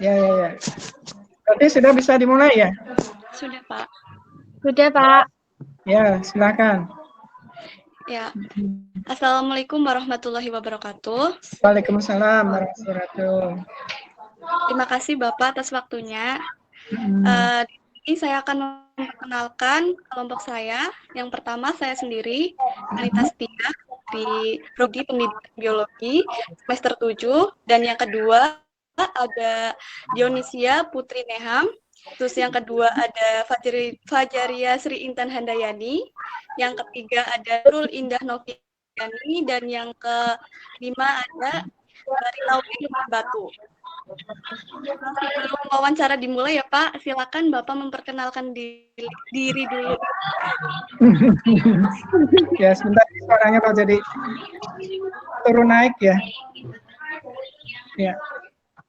Ya, ya, ya. Berarti sudah bisa dimulai ya? Sudah, Pak. Sudah, Pak. Ya, silakan. Ya. Assalamualaikum warahmatullahi wabarakatuh. Waalaikumsalam warahmatullahi wabarakatuh. Terima kasih Bapak atas waktunya. Di sini saya akan memperkenalkan kelompok saya. Yang pertama saya sendiri, Anita Setia, di Prodi Pendidikan Biologi semester 7. Dan yang kedua ada Dionisia Putri Neham. Terus yang kedua ada Fajaria Sri Intan Handayani. Yang ketiga ada Nurul Indah Noviani. Dan yang kelima ada Rinaudi Batu. Sebelum wawancara dimulai ya Pak, silakan Bapak memperkenalkan diri dulu. Ya, sebentar suaranya kok jadi turun naik ya. Ya,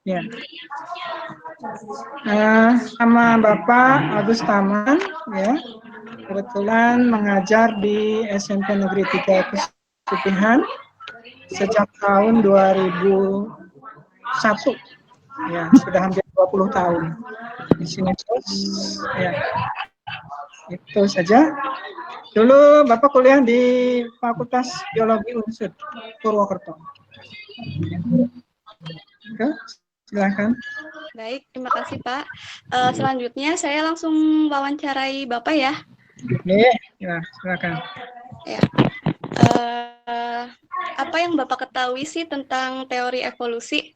ya. Nama Bapak Agus Taman, ya. Kebetulan mengajar di SMP Negeri 3 Kesupihan sejak tahun 2001. Ya, sudah hampir 20 tahun di sini terus. Ya, itu saja. Dulu Bapak kuliah di Fakultas Biologi UNSUD Purwokerto. Oke, silakan. Baik, terima kasih Pak. Selanjutnya saya langsung wawancarai Bapak ya. Oke, ya, silakan. Ya. Apa yang Bapak ketahui sih tentang teori evolusi?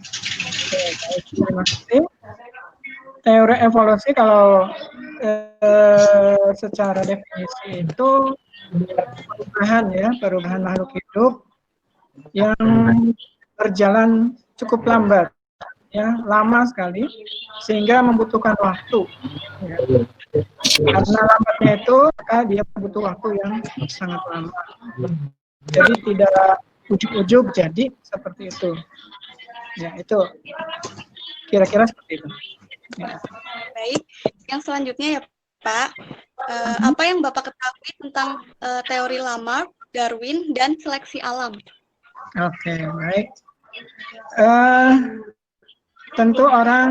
Oke, baik, terima kasih. Teori evolusi kalau secara definisi itu perubahan makhluk hidup yang berjalan cukup lambat, ya, lama sekali sehingga membutuhkan waktu. Ya. Karena lambatnya itu, maka dia butuh waktu yang sangat lama. Jadi tidak ujuk-ujuk jadi seperti itu. Ya, itu kira-kira seperti itu. Ya. Baik, yang selanjutnya ya Pak, apa yang Bapak ketahui tentang teori Lamarck, Darwin, dan seleksi alam? Oke, baik. Tentu orang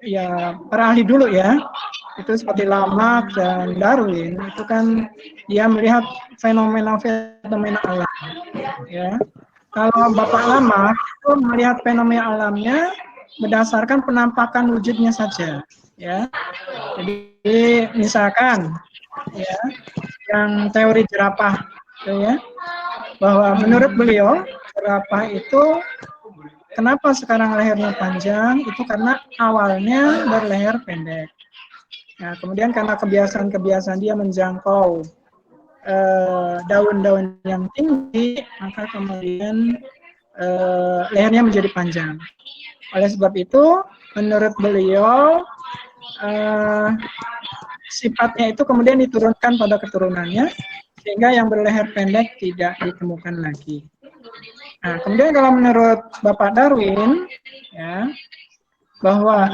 ya para ahli dulu ya, itu seperti Lamarck dan Darwin, itu kan dia melihat fenomena alam. Ya, kalau Bapak Lamarck itu melihat fenomena alamnya berdasarkan penampakan wujudnya saja, ya. Jadi misalkan, ya, yang teori jerapah, ya, bahwa menurut beliau jerapah itu kenapa sekarang lehernya panjang, itu karena awalnya berleher pendek. Nah, kemudian karena kebiasaan-kebiasaan dia menjangkau daun-daun yang tinggi, maka kemudian lehernya menjadi panjang. Oleh sebab itu, menurut beliau, sifatnya itu kemudian diturunkan pada keturunannya, sehingga yang berleher pendek tidak ditemukan lagi. Nah, kemudian kalau menurut Bapak Darwin, ya, bahwa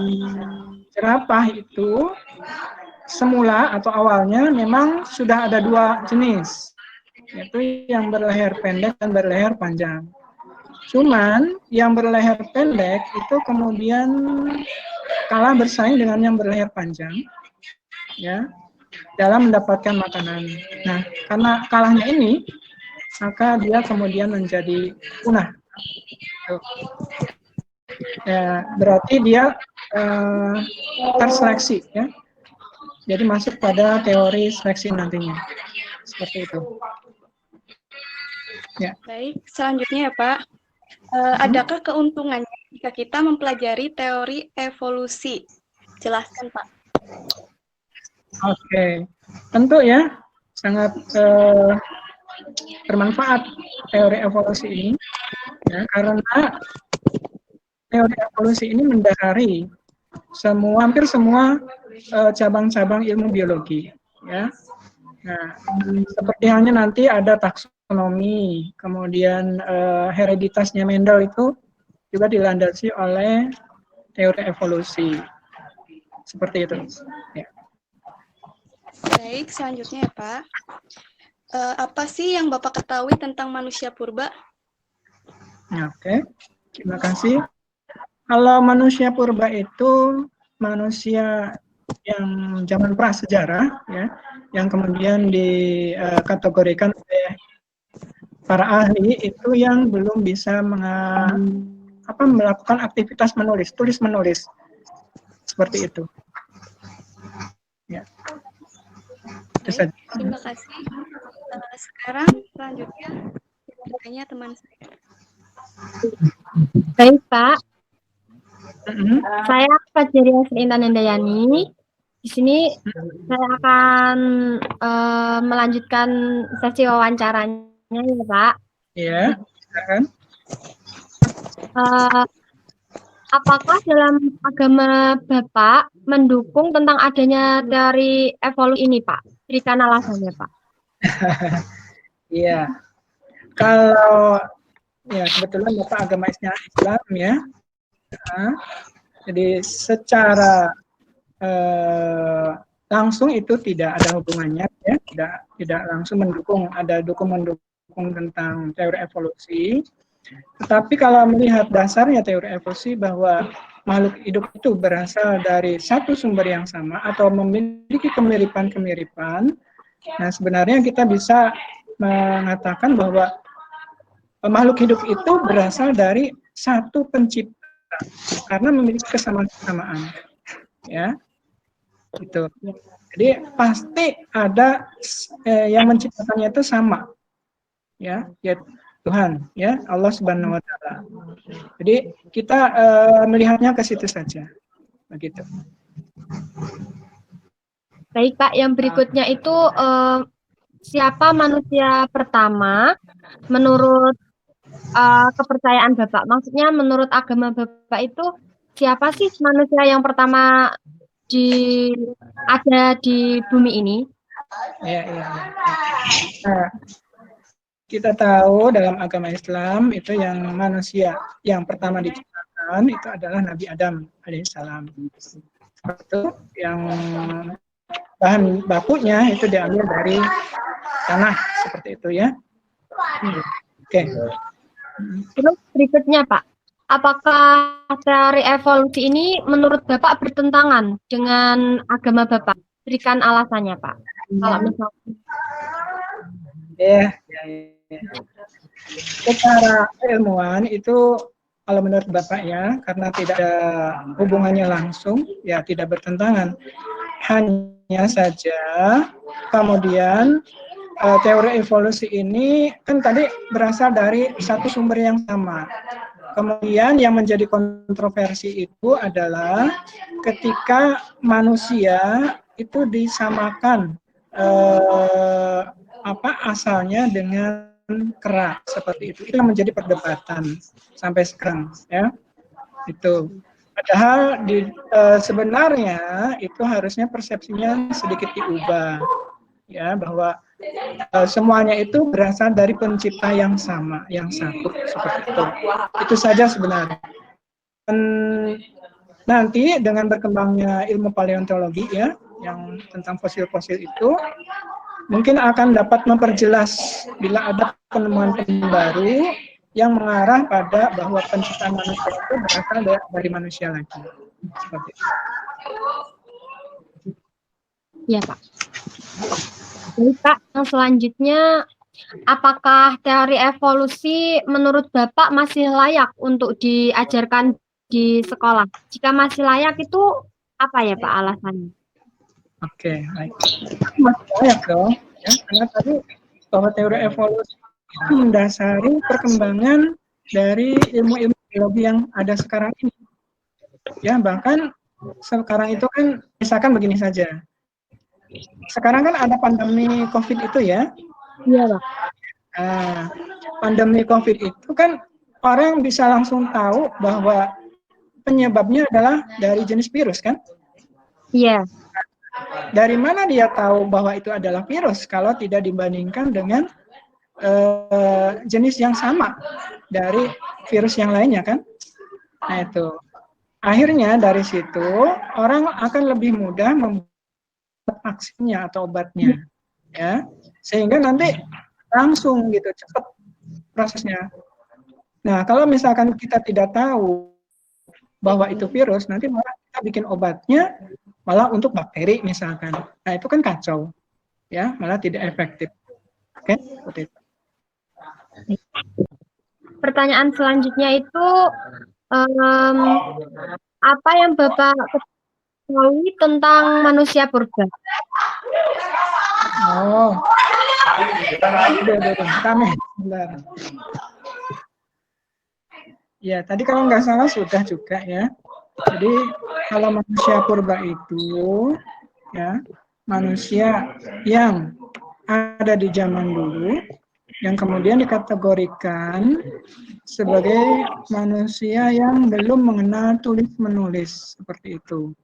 jerapah itu semula atau awalnya memang sudah ada dua jenis, yaitu yang berleher pendek dan berleher panjang. Cuman yang berleher pendek itu kemudian kalah bersaing dengan yang berleher panjang, ya, dalam mendapatkan makanan. Nah, karena kalahnya ini, maka dia kemudian menjadi punah. Ya, berarti dia terseleksi, ya. Jadi masuk pada teori seleksi nantinya, seperti itu. Ya. Baik, selanjutnya ya Pak, adakah keuntungannya jika kita mempelajari teori evolusi? Jelaskan Pak. Oke, tentu ya, sangat bermanfaat teori evolusi ini, ya, karena teori evolusi ini mendasari hampir semua cabang-cabang ilmu biologi, ya. Nah, seperti halnya nanti ada taksonomi, kemudian hereditasnya Mendel itu juga dilandasi oleh teori evolusi, seperti itu. Ya. Baik, selanjutnya ya Pak, apa sih yang Bapak ketahui tentang manusia purba? Oke, terima kasih. Kalau manusia purba itu manusia yang zaman prasejarah, ya, yang kemudian dikategorikan oleh para ahli itu yang belum bisa melakukan aktivitas menulis, tulis menulis, seperti itu. Ya. Itu Baik, saja. terima kasih. Sekarang selanjutnya bertanya teman saya. Baik, Pak. Saya Fajri Intan Handayani. Di sini saya akan melanjutkan sesi wawancaranya ya, Pak. Iya, silakan. Apakah dalam agama Bapak mendukung tentang adanya teori evolusi ini, Pak? Berikan alasannya, Pak. Iya. Kalau ya kebetulan Bapak agama Islam ya. Jadi secara langsung itu tidak ada hubungannya ya, tidak langsung mendukung tentang teori evolusi. Tetapi kalau melihat dasarnya teori evolusi bahwa makhluk hidup itu berasal dari satu sumber yang sama atau memiliki kemiripan-kemiripan, nah sebenarnya kita bisa mengatakan bahwa makhluk hidup itu berasal dari satu pencipta karena memiliki kesamaan, ya, itu. Jadi pasti ada yang menciptakannya itu sama, ya, yaitu Tuhan, ya, Allah Subhanahu Wa Taala. Jadi kita melihatnya ke situ saja, begitu. Baik, Pak. Yang berikutnya itu siapa manusia pertama menurut kepercayaan Bapak? Maksudnya menurut agama Bapak itu siapa sih manusia yang pertama ada di bumi ini? Ya, ya. Nah, kita tahu dalam agama Islam itu yang manusia yang pertama diciptakan itu adalah Nabi Adam alaihissalam. Itu yang bahan bakunya itu diambil dari tanah seperti itu ya. Oke. Terus berikutnya, Pak, apakah teori evolusi ini menurut Bapak bertentangan dengan agama Bapak? Berikan alasannya, Pak. Kalau misalnya. Ya. Secara ilmuwan itu kalau menurut Bapak ya, karena tidak ada hubungannya langsung, ya tidak bertentangan. Hanya saja kemudian teori evolusi ini kan tadi berasal dari satu sumber yang sama. Kemudian yang menjadi kontroversi itu adalah ketika manusia itu disamakan asalnya dengan kera seperti itu. Itu yang menjadi perdebatan sampai sekarang ya. Itu. Padahal sebenarnya itu harusnya persepsinya sedikit diubah ya, bahwa semuanya itu berasal dari pencipta yang sama, yang satu seperti itu. Itu saja sebenarnya. Dan nanti dengan berkembangnya ilmu paleontologi ya, yang tentang fosil-fosil itu mungkin akan dapat memperjelas bila ada penemuan-penemuan baru yang mengarah pada bahwa penciptaan manusia itu berasal dari manusia lagi. Seperti itu. Ya, Pak. Jadi, Pak, yang selanjutnya, apakah teori evolusi menurut Bapak masih layak untuk diajarkan di sekolah? Jika masih layak itu apa ya, Pak, alasannya? Oke, baik. Masih layak dong, ya, karena tadi bahwa teori evolusi itu mendasari perkembangan dari ilmu-ilmu biologi yang ada sekarang ini. Ya, bahkan sekarang itu kan misalkan begini saja. Sekarang kan ada pandemi COVID itu ya. Iya, Pak. Nah, pandemi COVID itu kan orang bisa langsung tahu bahwa penyebabnya adalah dari jenis virus kan? Iya. Dari mana dia tahu bahwa itu adalah virus kalau tidak dibandingkan dengan jenis yang sama dari virus yang lainnya kan? Nah itu. Akhirnya dari situ orang akan lebih mudah membuat vaksinnya atau obatnya, ya, sehingga nanti langsung gitu cepat prosesnya. Nah kalau misalkan kita tidak tahu bahwa itu virus, nanti malah kita bikin obatnya malah untuk bakteri misalkan. Nah, itu kan kacau. Ya, malah tidak efektif. Oke, seperti itu. Pertanyaan selanjutnya itu apa yang Bapak ketahui tentang manusia purba? Oh, kami sebentar. Ya, tadi kalau nggak salah sudah juga ya. Jadi kalau manusia purba itu ya manusia yang ada di zaman dulu yang kemudian dikategorikan sebagai manusia yang belum mengenal tulis menulis seperti itu.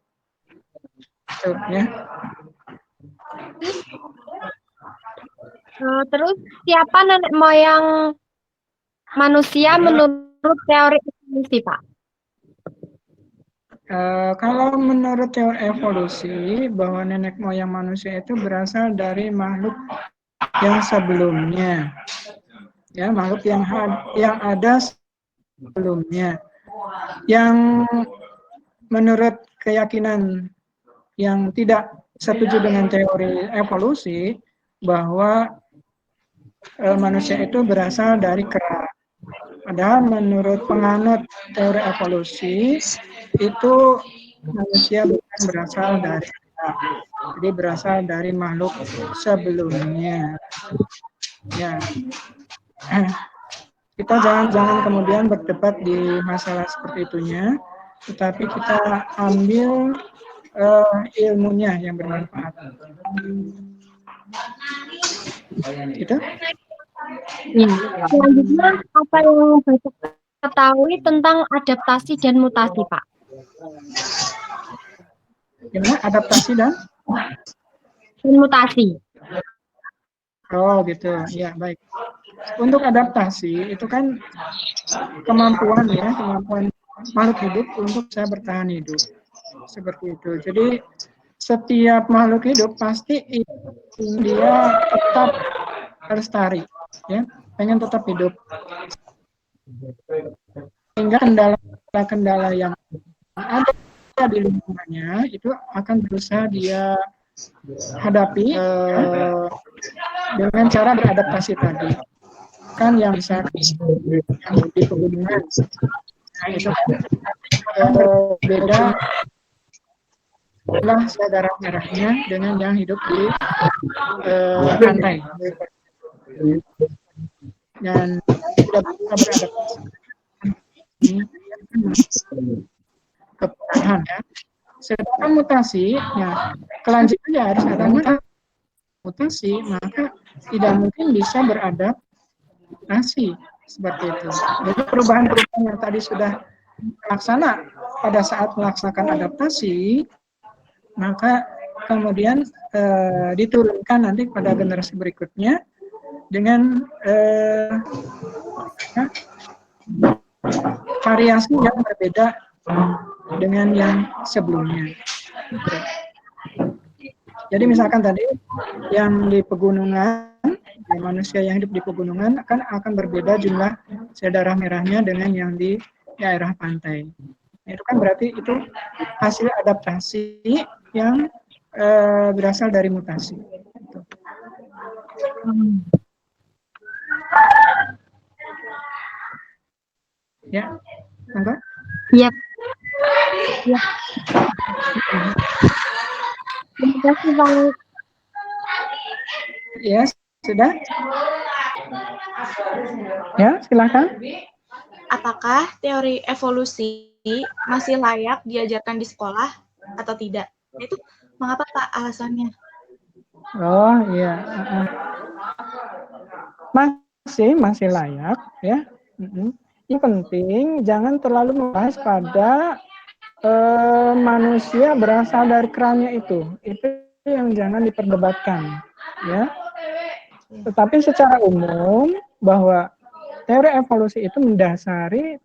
Tuh, ya. Terus siapa nenek moyang manusia menurut teori evolusi, Pak? Kalau menurut teori evolusi bahwa nenek moyang manusia itu berasal dari makhluk yang sebelumnya, ya makhluk yang ada sebelumnya, yang menurut keyakinan yang tidak setuju dengan teori evolusi bahwa manusia itu berasal dari kera. Padahal menurut penganut teori evolusi itu manusia bukan berasal dari kera, jadi berasal dari makhluk sebelumnya. Ya, kita jangan kemudian berdebat di masalah seperti itunya, tetapi kita ambil ilmunya yang bermanfaat. Gitu? Ya. Selanjutnya, apa yang Bapak ketahui tentang adaptasi dan mutasi, Pak? Gimana? Adaptasi dan mutasi. Oh gitu, ya baik. Untuk adaptasi itu kan kemampuan makhluk hidup untuk bisa bertahan hidup seperti itu. Jadi setiap makhluk hidup pasti dia tetap lestari, ya, pengen tetap hidup. Sehingga kendala-kendala yang ada di lingkungannya itu akan berusaha dia hadapi dengan cara beradaptasi tadi. Kan yang bisa yang di pegunungan, nah, itu beda lah darah merahnya dengan yang hidup di pantai dan tidak bisa beradaptasi keparahan ya. Sedangkan mutasi, ya kelanjutannya harus ada mutasi, maka tidak mungkin bisa beradaptasi seperti itu. Jadi perubahan-perubahan yang tadi sudah terlaksana pada saat melaksanakan adaptasi, maka kemudian diturunkan nanti pada generasi berikutnya dengan variasi yang berbeda dengan yang sebelumnya. Jadi misalkan tadi yang di pegunungan, manusia yang hidup di pegunungan akan berbeda jumlah sel darah merahnya dengan yang di daerah pantai. Itu kan berarti itu hasil adaptasi yang berasal dari mutasi. Ya, enggak? Iya. Ya. Terima kasih, Bang. Ya, sudah? Ya, silakan. Apakah teori evolusi masih layak diajarkan di sekolah atau tidak? Itu mengapa Pak alasannya? Oh iya, masih layak ya. Yang penting jangan terlalu membahas pada manusia berasal dari keranya itu yang jangan diperdebatkan ya. Tetapi secara umum bahwa teori evolusi itu mendasari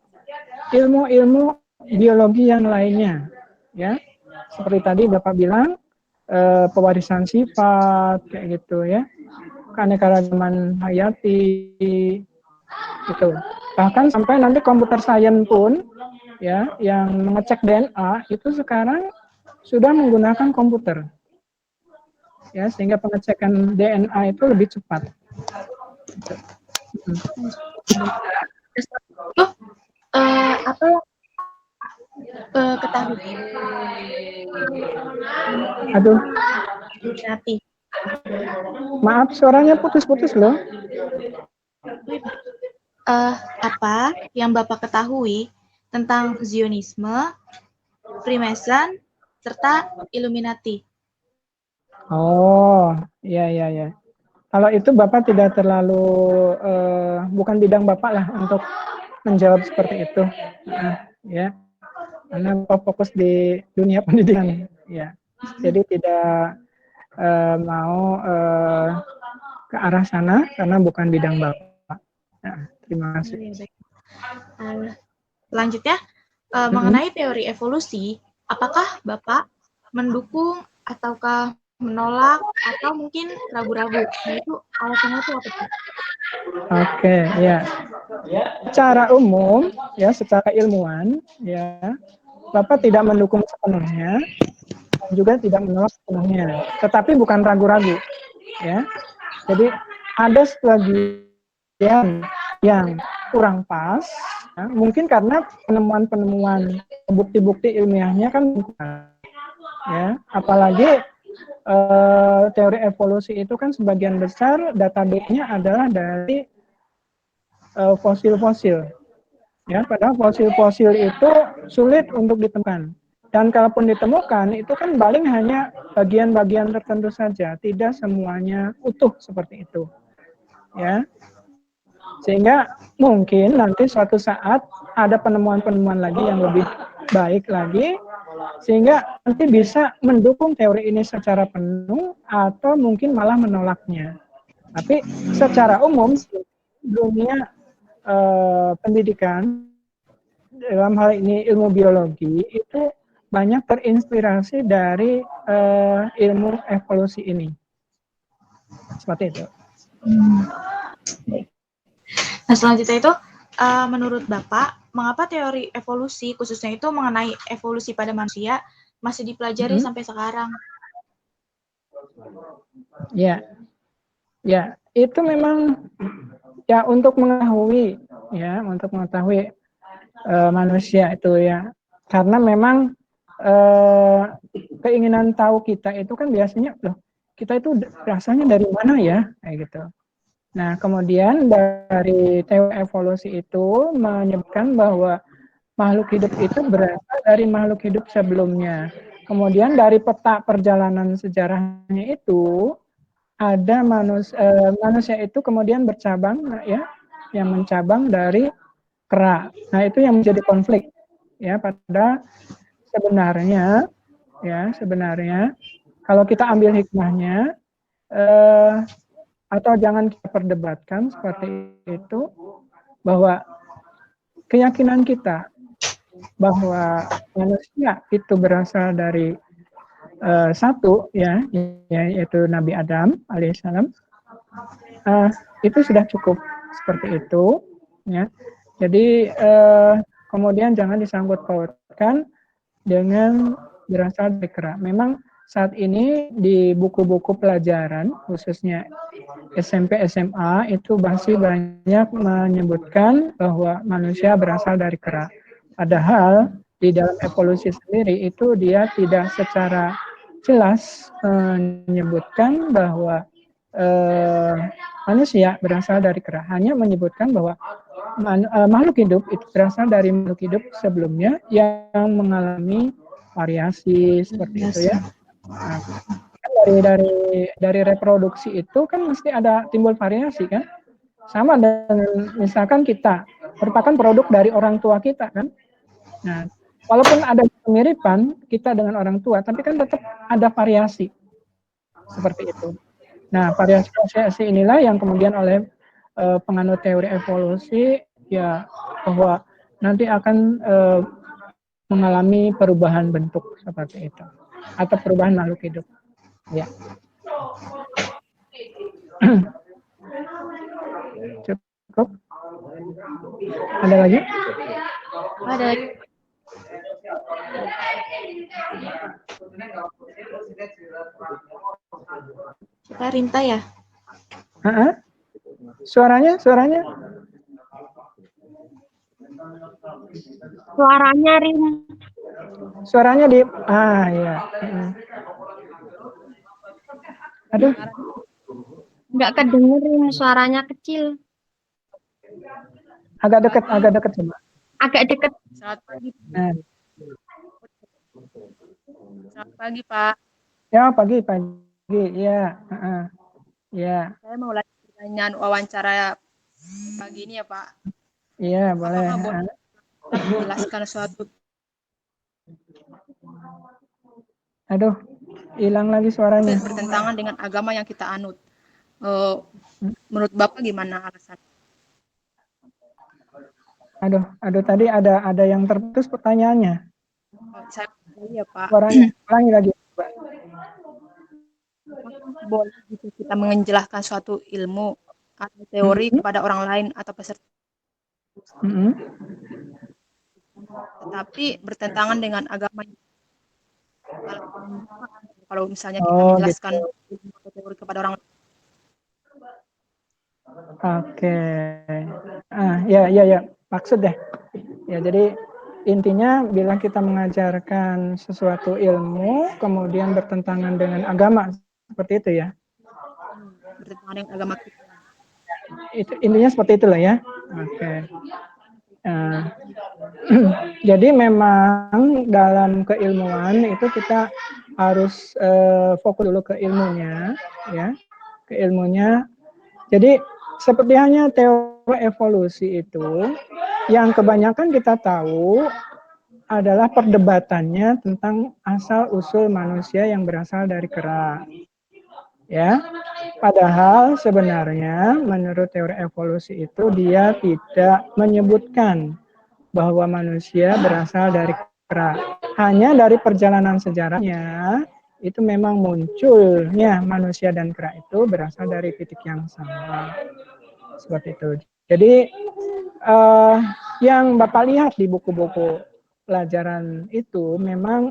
ilmu-ilmu biologi yang lainnya ya. Seperti tadi Bapak bilang pewarisan sifat kayak gitu ya, keanekaragaman hayati gitu. Bahkan sampai nanti komputer science pun ya yang mengecek DNA itu sekarang sudah menggunakan komputer, ya sehingga pengecekan DNA itu lebih cepat. Itu apa ketahui Aduh, Illuminati? maaf suaranya putus-putus loh. Apa yang Bapak ketahui tentang Zionisme, Freemason, serta Illuminati? Oh, iya iya ya. Kalau itu Bapak tidak terlalu bukan bidang Bapak lah untuk menjawab seperti itu. Ya. Karena Bapak fokus di dunia pendidikan, ya. Jadi tidak mau ke arah sana karena bukan bidang Bapak. Nah, terima kasih. Selanjutnya, mengenai teori evolusi, apakah Bapak mendukung ataukah menolak atau mungkin ragu-ragu? Nah, itu alasannya itu apa? Oke, ya. Secara umum, ya secara ilmuwan, ya Bapak tidak mendukung sepenuhnya, juga tidak menolak sepenuhnya, tetapi bukan ragu-ragu, ya. Jadi ada sebagian yang kurang pas, ya, mungkin karena penemuan-penemuan bukti-bukti ilmiahnya kan bukan, ya. Apalagi teori evolusi itu kan sebagian besar database-nya adalah dari fosil-fosil, ya. Padahal fosil-fosil itu sulit untuk ditemukan. Dan kalaupun ditemukan, itu kan paling hanya bagian-bagian tertentu saja, tidak semuanya utuh seperti itu, ya. Sehingga mungkin nanti suatu saat ada penemuan-penemuan lagi yang lebih baik lagi, sehingga nanti bisa mendukung teori ini secara penuh atau mungkin malah menolaknya. Tapi secara umum dunia pendidikan dalam hal ini ilmu biologi itu banyak terinspirasi dari ilmu evolusi ini. Seperti itu. Nah, selanjutnya itu, menurut Bapak, mengapa teori evolusi, khususnya itu mengenai evolusi pada manusia, masih dipelajari sampai sekarang? Ya, ya itu memang ya untuk mengetahui, ya untuk mengetahui manusia itu ya, karena memang keinginan tahu kita itu kan biasanya loh kita itu rasanya dari mana ya kayak gitu. Nah kemudian dari teori evolusi itu menyebutkan bahwa makhluk hidup itu berasal dari makhluk hidup sebelumnya. Kemudian dari peta perjalanan sejarahnya itu ada manusia itu kemudian bercabang, ya, yang mencabang dari kera. Nah itu yang menjadi konflik, ya. Pada sebenarnya, ya sebenarnya kalau kita ambil hikmahnya, atau jangan kita perdebatkan seperti itu, bahwa keyakinan kita bahwa manusia itu berasal dari satu, ya, yaitu Nabi Adam alaihissalam, itu sudah cukup seperti itu, ya. Jadi kemudian jangan disangkut pautkan dengan berasal dari kera. Memang saat ini di buku-buku pelajaran khususnya SMP SMA itu masih banyak menyebutkan bahwa manusia berasal dari kera. Padahal di dalam evolusi sendiri itu dia tidak secara jelas menyebutkan bahwa manusia berasal dari kera. Hanya menyebutkan bahwa makhluk hidup itu berasal dari makhluk hidup sebelumnya yang mengalami variasi seperti itu ya. Nah, dari reproduksi itu kan mesti ada timbul variasi kan. Sama dengan misalkan kita merupakan produk dari orang tua kita kan. Nah, walaupun ada kemiripan kita dengan orang tua, tapi kan tetap ada variasi seperti itu. Nah, variasi inilah yang kemudian oleh penganut teori evolusi ya bahwa nanti akan mengalami perubahan bentuk seperti itu atau perubahan makhluk hidup. Ya. Cukup? Ada lagi? Ada lagi. Kak Rinta ya? Hah? Suaranya? Suaranya Rin. Suaranya di ya. Aduh, Nggak kedengerin, suaranya kecil. agak dekat coba. Agak deket. Selamat pagi. Nah, Selamat pagi, Pak. ya pagi. Ya, ya, Saya mau lanjut pertanyaan wawancara pagi ini ya, Pak. iya boleh. Apakah boleh menjelaskan suatu Aduh, hilang lagi suaranya. bertentangan dengan agama yang kita anut? Menurut Bapak gimana alasan? Aduh tadi ada yang terputus pertanyaannya. Saya ya, Pak. Suaranya ulangi lagi. Boleh jika kita menjelaskan suatu ilmu atau teori kepada orang lain atau peserta, tetapi bertentangan dengan agama. Kalau misalnya kita menjelaskan ilmu atau teori kepada orang lain. Oke. Ya. Maksud deh. Ya, jadi intinya bila kita mengajarkan sesuatu ilmu kemudian bertentangan dengan agama seperti itu ya. Bertentangan dengan agama kita. Itu intinya seperti itulah ya. Oke. Jadi memang dalam keilmuan itu kita harus fokus dulu ke ilmunya, ya, ke ilmunya. Jadi seperti hanya teori evolusi itu, yang kebanyakan kita tahu adalah perdebatannya tentang asal usul manusia yang berasal dari kera. Ya, padahal sebenarnya menurut teori evolusi itu dia tidak menyebutkan bahwa manusia berasal dari kera. Hanya dari perjalanan sejarahnya itu memang munculnya manusia dan kera itu berasal dari titik yang sama. Seperti itu. Jadi yang Bapak lihat di buku-buku pelajaran itu memang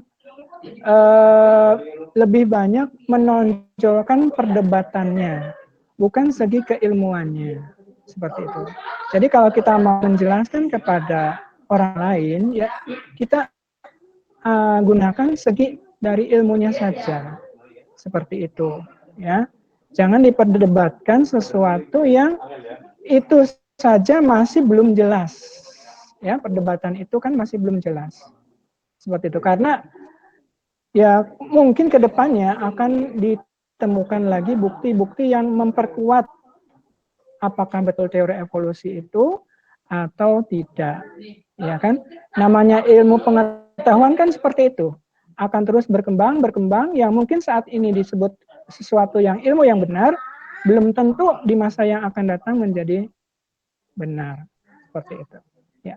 lebih banyak menonjolkan perdebatannya, bukan segi keilmuannya, seperti itu. Jadi kalau kita mau menjelaskan kepada orang lain, ya kita gunakan segi dari ilmunya saja, seperti itu. Ya, jangan diperdebatkan sesuatu yang itu saja masih belum jelas. Ya, perdebatan itu kan masih belum jelas, seperti itu. Karena ya mungkin ke depannya akan ditemukan lagi bukti-bukti yang memperkuat apakah betul teori evolusi itu atau tidak. Ya kan? Namanya ilmu pengetahuan kan seperti itu. Akan terus berkembang, yang mungkin saat ini disebut sesuatu yang ilmu yang benar, belum tentu di masa yang akan datang menjadi benar. Seperti itu. Ya.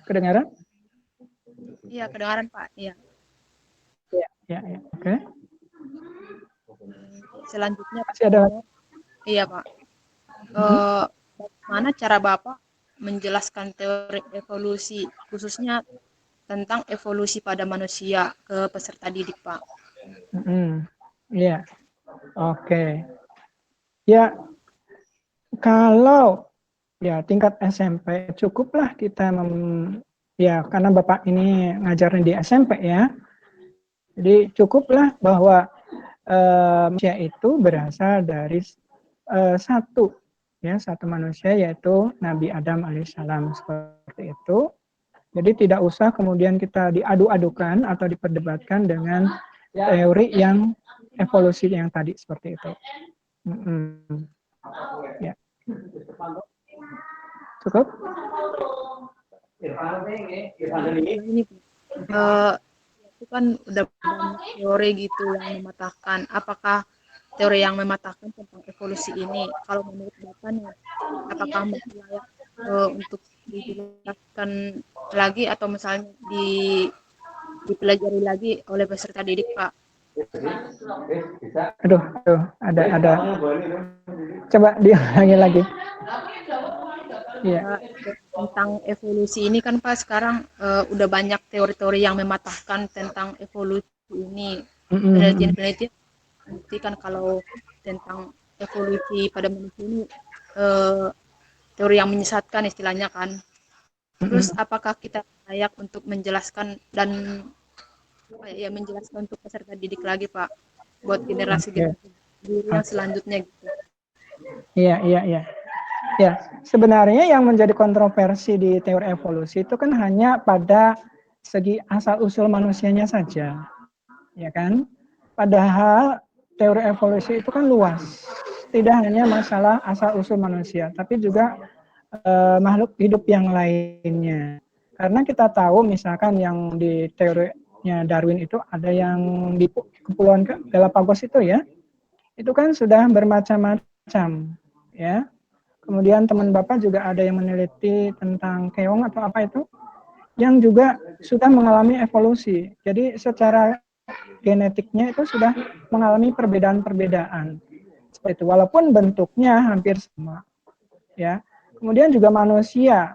Kedengaran? Iya, kedengaran Pak. Iya. Ya. Oke. Selanjutnya Pak. Masih ada. Iya Pak. Bagaimana cara Bapak menjelaskan teori evolusi, khususnya tentang evolusi pada manusia ke peserta didik Pak? Iya. Oke. Ya, kalau ya tingkat SMP cukuplah kita ya karena Bapak ini ngajarnya di SMP ya. Jadi cukuplah bahwa manusia itu berasal dari satu manusia yaitu Nabi Adam alaihissalam, seperti itu. Jadi tidak usah kemudian kita diadu-adukan atau diperdebatkan dengan teori yang evolusi yang tadi seperti itu. Ya. Cukup? Ini itu kan udah banyak teori gitu yang mematahkan. Apakah teori yang mematahkan tentang evolusi ini, kalau menurut Bapak nih, apakah masih layak untuk dijelaskan lagi atau misalnya dipelajari lagi oleh peserta didik Pak? Aduh, ada. Coba diulangi lagi. Iya. Tentang evolusi ini kan Pak sekarang udah banyak teori-teori yang mematahkan tentang evolusi ini. Penelitian-penelitian membuktikan kalau tentang evolusi pada manusia ini teori yang menyesatkan istilahnya kan. Terus apakah kita layak untuk menjelaskan dan menjelaskan untuk peserta didik lagi Pak buat generasi yang selanjutnya gitu. Iya. Ya, sebenarnya yang menjadi kontroversi di teori evolusi itu kan hanya pada segi asal-usul manusianya saja, ya kan? Padahal teori evolusi itu kan luas, tidak hanya masalah asal-usul manusia, tapi juga makhluk hidup yang lainnya. Karena kita tahu misalkan yang di teorinya Darwin itu ada yang di Kepulauan Galapagos itu ya, itu kan sudah bermacam-macam, ya. Kemudian teman Bapak juga ada yang meneliti tentang keong atau apa itu, yang juga sudah mengalami evolusi. Jadi secara genetiknya itu sudah mengalami perbedaan-perbedaan. Seperti itu, walaupun bentuknya hampir sama. Ya. Kemudian juga manusia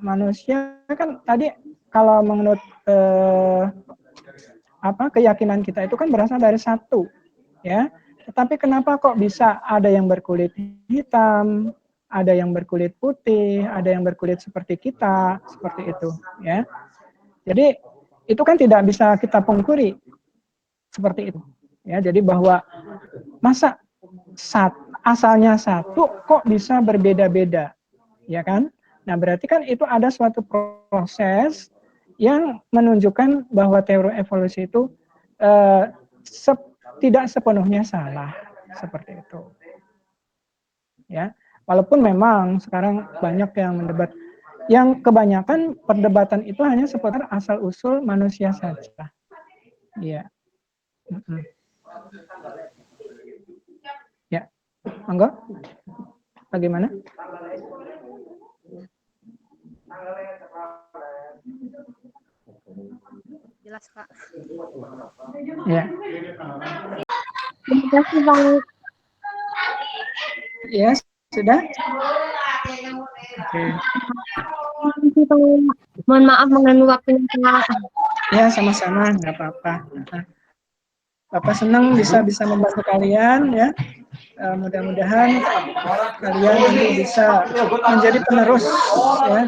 kan tadi kalau menurut keyakinan kita itu kan berasal dari satu, ya. Tetapi kenapa kok bisa ada yang berkulit hitam, ada yang berkulit putih, ada yang berkulit seperti kita, seperti itu, ya. Jadi itu kan tidak bisa kita pungkiri seperti itu, ya. Jadi bahwa masa asalnya satu kok bisa berbeda-beda, ya kan? Nah berarti kan itu ada suatu proses yang menunjukkan bahwa teori evolusi itu tidak sepenuhnya salah, seperti itu. Ya, walaupun memang sekarang banyak yang mendebat, yang kebanyakan perdebatan itu hanya seputar asal usul manusia saja. Iya. Ya, monggo. Bagaimana? Jelas Pak. Ya. Terima kasih Bang. Ya, sudah? Oke. Mohon maaf mengganggu waktunya Pak. Ya, sama-sama, nggak apa-apa. Bapak senang bisa membantu kalian, ya. Mudah-mudahan kalian nanti bisa menjadi penerus, ya.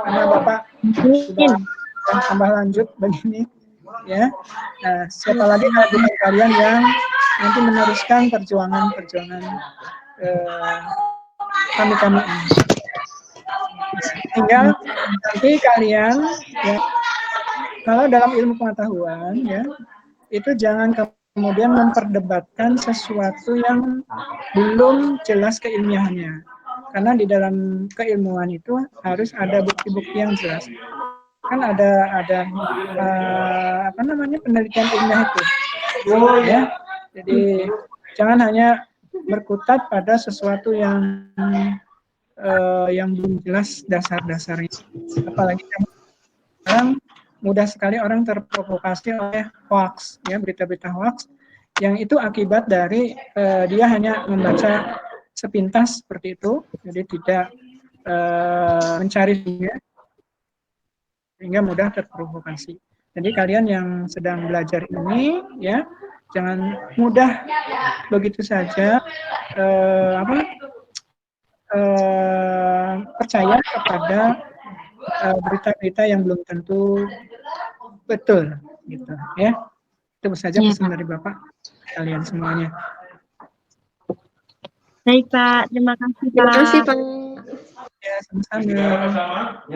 Karena Bapak sudah tambah lanjut begini, ya. Nah, siapa lagi kalau bukan kalian yang nanti meneruskan perjuangan kami ini. Tinggal nanti kalian, ya, kalau dalam ilmu pengetahuan, ya, itu jangan kemudian memperdebatkan sesuatu yang belum jelas keilmiahannya. Karena di dalam keilmuan itu harus ada bukti-bukti yang jelas. Kan ada penelitian ilmiah itu. Ya. Jadi jangan hanya berkutat pada sesuatu yang belum jelas dasar-dasarnya. Apalagi sekarang mudah sekali orang terprovokasi oleh hoax, ya, berita-berita hoax yang itu akibat dari dia hanya membaca sepintas seperti itu, jadi tidak mencari sehingga mudah terprovokasi. Jadi kalian yang sedang belajar ini, ya, jangan mudah begitu saja percaya kepada berita-berita yang belum tentu betul, gitu, ya. Itu saja pesan dari Bapak kalian semuanya. Baik Pak, terima kasih Pak. Terima kasih Pak. Ya, sama-sama.